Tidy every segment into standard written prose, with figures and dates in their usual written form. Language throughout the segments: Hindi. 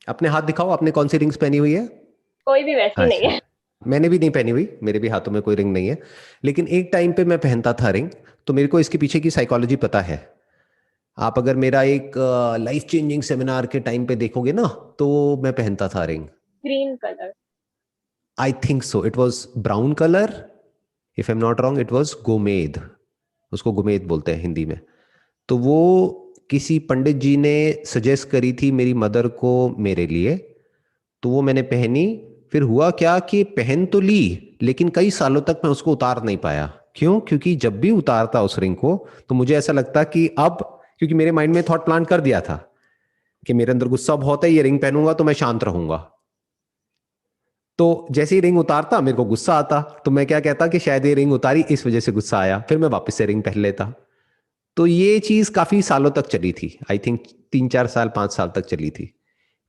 अपने हाथ दिखाओ, आपने कौन सी रिंग्स पहनी हुई है? कोई भी वैसी नहीं अच्छा। है। मैंने भी नहीं पहनी हुई, मेरे भी हाथों में कोई रिंग नहीं है। लेकिन एक टाइम पे मैं पहनता था रिंग। तो मेरे को इसके पीछे की साइकोलॉजी पता है। आप अगर मेरा एक लाइफ चेंजिंग सेमिनार के टाइम पे देखोगे ना, तो मैं पहनता था ring. Green colour. I think so, it was brown colour. If I am not wrong, it was गोमेद। उसको गोमेद बोलते हैं हिंदी में। तो वो किसी पंडित जी ने सजेस्ट करी थी मेरी मदर को मेरे लिए। तो वो मैंने पहनी। फिर हुआ क्या कि पहन तो ली, लेकिन कई सालों तक मैं उसको उतार नहीं पाया। क्यों? क्योंकि जब भी उतारता उस रिंग को, तो मुझे ऐसा लगता कि अब, क्योंकि मेरे माइंड में थॉट प्लांट कर दिया था कि मेरे अंदर गुस्सा बहुत है, ये रिंग पहनूंगा तो मैं शांत रहूंगा। तो जैसे ही रिंग उतारता मेरे को गुस्सा आता, तो मैं क्या कहता कि शायद ये रिंग उतारी इस वजह से गुस्सा आया, फिर मैं वापस से रिंग पहन लेता। तो ये चीज काफी सालों तक चली थी, आई थिंक 3 4 साल 5 साल तक चली थी।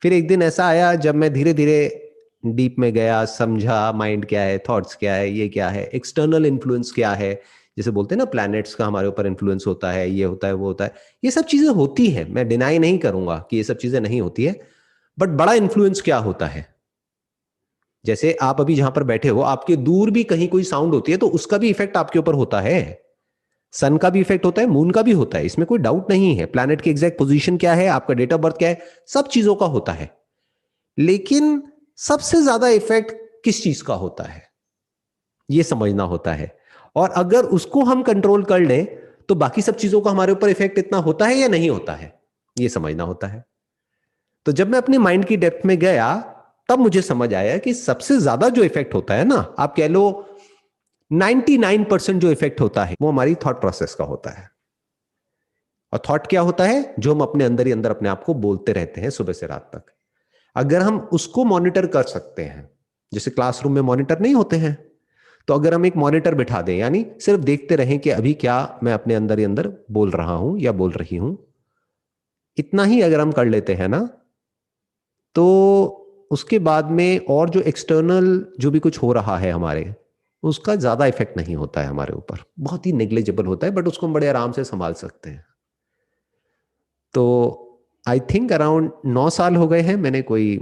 फिर एक दिन ऐसा आया जब मैं धीरे धीरे डीप में गया, समझा माइंड क्या है, थॉट्स क्या है, ये क्या है, एक्सटर्नल इन्फ्लुएंस क्या है। जैसे बोलते हैं ना, प्लैनेट्स का हमारे ऊपर इन्फ्लुएंस होता है, ये होता है, वो होता है। ये सब चीजें होती है, मैं डिनाई नहीं करूंगा कि ये सब चीजें नहीं होती है। बट बड़ा इन्फ्लुएंस क्या होता है? जैसे आप अभी जहां पर बैठे हो, आपके दूर भी कहीं कोई साउंड होती है, तो उसका भी इफेक्ट आपके ऊपर होता है। सन का भी इफेक्ट होता है, मून का भी होता है, इसमें कोई डाउट नहीं है। प्लैनेट की एग्जैक्ट पोजीशन क्या है, आपका डेट ऑफ बर्थ क्या है, सब चीजों का होता है। लेकिन सबसे ज्यादा इफेक्ट किस चीज का होता है, यह समझना होता है। और अगर उसको हम कंट्रोल कर लें, तो बाकी सब चीजों का हमारे ऊपर इफेक्ट इतना होता है या नहीं होता है, यह समझना होता है। तो जब मैं अपने माइंड की डेप्थ में गया, तब मुझे समझ आया कि सबसे ज्यादा जो इफेक्ट होता है ना, आप कह लो 99% जो इफेक्ट होता है, वो हमारी थॉट प्रोसेस का होता है। और थॉट क्या होता है? जो हम अपने अंदर ही अंदर अपने आप को बोलते रहते हैं सुबह से रात तक। अगर हम उसको मॉनिटर कर सकते हैं, जैसे क्लासरूम में मॉनिटर नहीं होते हैं, तो अगर हम एक मॉनिटर बिठा दें, यानी सिर्फ देखते रहें कि अभी क्या मैं अपने अंदर ही अंदर बोल रहा हूं या बोल रही हूं, इतना ही अगर हम कर लेते हैं ना, तो उसके बाद में और जो एक्सटर्नल जो भी कुछ हो रहा है हमारे, उसका ज्यादा इफेक्ट नहीं होता है हमारे ऊपर, बहुत ही नेग्लिजिबल होता है, बट उसको हम बड़े आराम से संभाल सकते हैं। तो आई थिंक अराउंड 9 साल हो गए हैं मैंने कोई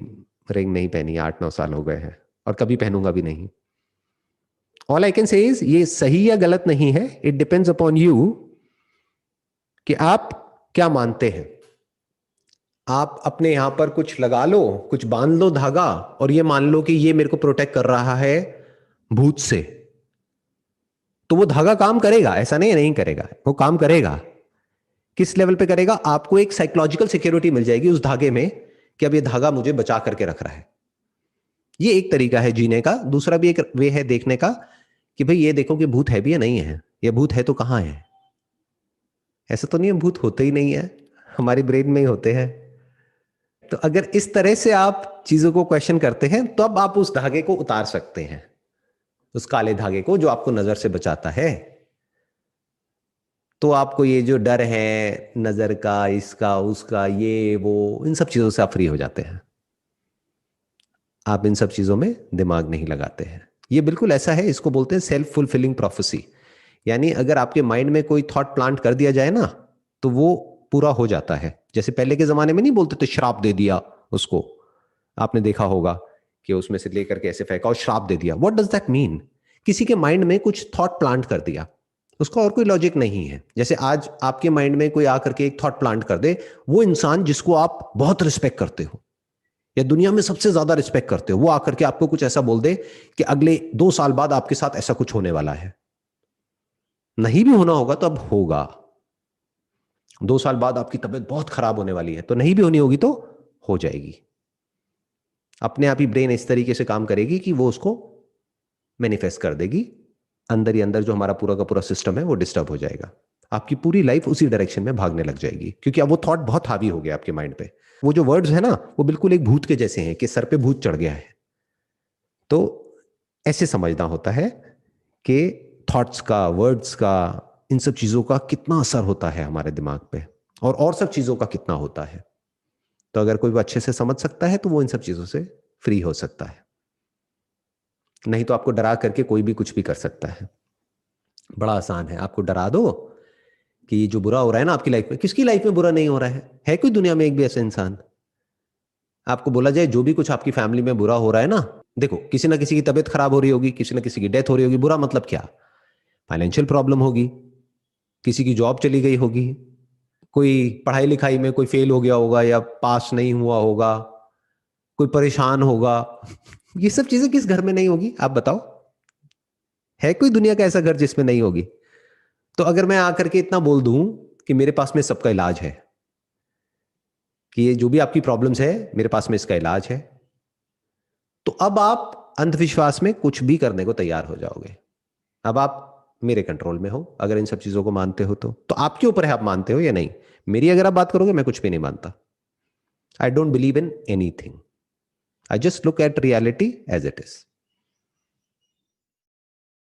रिंग नहीं पहनी, 8 9 साल हो गए हैं, और कभी पहनूंगा भी नहीं। All I can say is, ये सही या गलत नहीं है, इट डिपेंड्स अपॉन यू कि आप क्या मानते हैं। आप अपने यहां पर कुछ लगा लो, कुछ बांध लो धागा, और ये मान लो कि ये मेरे को प्रोटेक्ट कर रहा है भूत से। तो वो धागा काम करेगा, ऐसा नहीं है नहीं करेगा, वो काम करेगा। किस लेवल पे करेगा? आपको एक साइकोलॉजिकल सिक्योरिटी मिल जाएगी उस धागे में, कि अब ये धागा मुझे बचा करके रख रहा है। ये एक तरीका है जीने का। दूसरा भी एक वे है देखने का, कि भाई ये देखो कि भूत है भी या नहीं है, ये भूत है तो कहां है। ऐसा तो नहीं है भूत होते ही नहीं है, हमारी ब्रेन में ही होते हैं। तो अगर इस तरह से आप चीजों को क्वेश्चन करते हैं, तो अब आप उस धागे को उतार सकते हैं, उस काले धागे को जो आपको नजर से बचाता है। तो आपको ये जो डर है नजर का, इसका उसका, ये वो, इन सब चीजों से आप फ्री हो जाते हैं। आप इन सब चीजों में दिमाग नहीं लगाते हैं। ये बिल्कुल ऐसा है, इसको बोलते हैं सेल्फ फुलफिलिंग प्रोफेसी। यानी अगर आपके माइंड में कोई थॉट प्लांट कर दिया जाए ना, तो वो पूरा हो जाता है। जैसे पहले के जमाने में नहीं बोलते थे, श्राप दे दिया उसको, आपने देखा होगा कि उसमें से लेकर के ऐसे फेंका और श्राप दे दिया। What does that mean? किसी के माइंड में कुछ थॉट प्लांट कर दिया, उसका और कोई लॉजिक नहीं है। जैसे आज आपके माइंड में कोई आकर के एक थॉट प्लांट कर दे, वो इंसान जिसको आप बहुत रिस्पेक्ट करते हो या दुनिया में सबसे ज्यादा रिस्पेक्ट करते हो, वो आकर के आपको कुछ ऐसा बोल दे कि अगले 2 साल बाद आपके साथ ऐसा कुछ होने वाला है। नहीं भी होना होगा तो अब होगा। 2 साल बाद आपकी तबीयत बहुत खराब होने वाली है, तो नहीं भी होनी होगी तो हो जाएगी। अपने आप ही ब्रेन इस तरीके से काम करेगी कि वो उसको मैनिफेस्ट कर देगी। अंदर ही अंदर जो हमारा पूरा का पूरा सिस्टम है वो डिस्टर्ब हो जाएगा। आपकी पूरी लाइफ उसी डायरेक्शन में भागने लग जाएगी, क्योंकि अब वो थॉट बहुत हावी हो गया आपके माइंड पे। वो जो वर्ड्स है ना, वो बिल्कुल एक भूत के जैसे हैं कि सर पे भूत चढ़ गया है। तो ऐसे समझना होता है कि थॉट्स का, वर्ड्स का, इन सब चीजों का कितना असर होता है हमारे दिमाग पे, और सब चीजों का कितना होता है। तो अगर कोई वो अच्छे से समझ सकता है, तो वो इन सब चीजों से फ्री हो सकता है। नहीं तो आपको डरा करके कोई भी कुछ भी कर सकता है। बड़ा आसान है, आपको डरा दो कि ये जो बुरा हो रहा है ना आपकी लाइफ में, किसकी लाइफ में बुरा नहीं हो रहा है कोई दुनिया में एक भी ऐसा इंसान? आपको बोला जाए जो भी कुछ आपकी फैमिली में बुरा हो रहा है ना, देखो किसी ना किसी की तबीयत खराब हो रही होगी, किसी ना किसी की डेथ हो रही होगी, बुरा मतलब क्या, फाइनेंशियल प्रॉब्लम होगी, किसी की जॉब चली गई होगी, कोई पढ़ाई लिखाई में कोई फेल हो गया होगा या पास नहीं हुआ होगा, कोई परेशान होगा। ये सब चीजें किस घर में नहीं होगी आप बताओ? है कोई दुनिया का ऐसा घर जिसमें नहीं होगी? तो अगर मैं आकर के इतना बोल दूं कि मेरे पास में सबका इलाज है, कि ये जो भी आपकी प्रॉब्लम्स है मेरे पास में इसका इलाज है, तो अब आप अंधविश्वास में कुछ भी करने को तैयार हो जाओगे। अब आप मेरे कंट्रोल में हो अगर इन सब चीजों को मानते हो तो आपके ऊपर है आप मानते हो या नहीं। मेरी अगर आप बात करोगे मैं कुछ भी नहीं मानता। I don't believe in anything, I just look at reality as it is.